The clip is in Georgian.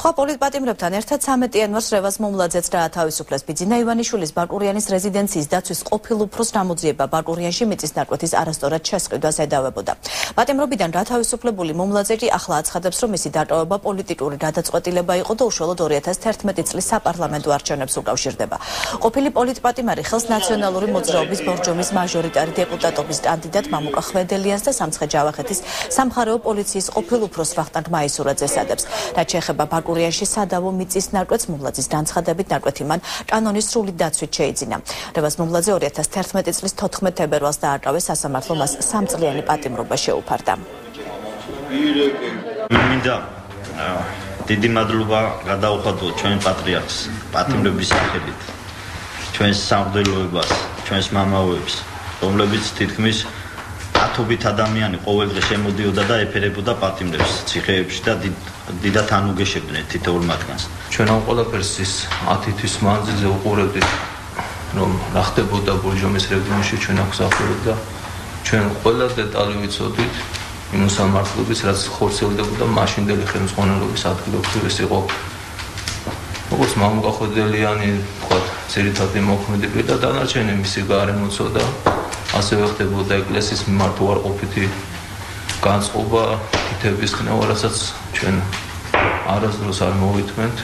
სხვა პოლიტპატიმრებთან ერთად 13 იანვარს რევაზ მომლაძეც დაათავისუფლეს. ბიძინა ივანიშვილის ბაკურიანის რეზიდენციის დაცვის ყოფილ უფროს გამოძიება ბაკურიანში მიწის ნაკვეთის არასწორად შესყიდვას ედავებოდა. პატიმრობიდან დათავისუფლებული მომლაძე ახლა აცხადებს, რომ მისი დატოვება პოლიტიკური გადაწყვეტილება იყო და უშუალოდ 2011 წლის საპარლამენტო არჩევნებს უკავშირდება. ყოფილი პოლიტპატიმარი ხელს ნაციონალური მოძრაობის ბორჯომის მაჟორიტარი დეპუტატობის კანდიდატ მამუკა ხვედელიანს და სამცხე-ჯავახეთის სამხარეო პოლიციის ყოფილ უფროს ვახტანგ მაისურაძეს ადებს. რაც შეეხება ბაკურიანში სადავო მიწის ნაკვეთს, მომლაძის განცხადებით ნაკვეთი მან კანონის სრული დაცვით შეიძინა. რევაზ მომლაძე 2011 წლის 14 თებერვალს დააკავეს, სასამართლო მას 3 წლიანი პატიმრობა შეუფარდა. მინდა დიდი მადლობა გადაუხადო ჩვენ პატრიარქს პატიმრების სახელით, ჩვენს სამღვდელოებას, ჩვენს მამაოებს, რომლებიც თითქმის ათობით ადამიანი ყოველდღე შემოდიოდა და ეფერებოდა პატიმრებს ციხეებში და დიდად ანუგეშებდნენ თითოეულ მათგანს. ჩვენ ამ ყველაფერს ის 10 თვის მანძილზე უყურებდით, რომ რა ხდებოდა ბორჯომის რეგიონში, ჩვენ აქ ვსახურობ და ჩვენ ყველა დეტალი ვიცოდით იმ სამართლობის, რაც ხორციელდებოდა მაშინდელი ხელმძღვანელობის ადგილობრივ ეს იყო. როგორც მამუკა ხვედელიანი, თქვა, ძირითადი მოქმედი და დანარჩენი მისი გარემოცო და ასევე ხდებოდა ეკლესიის მიმართ უარყოფითი განწყობა, თითების ქნევა, რასაც ჩვენ არასდროს არ მოვითმენთ.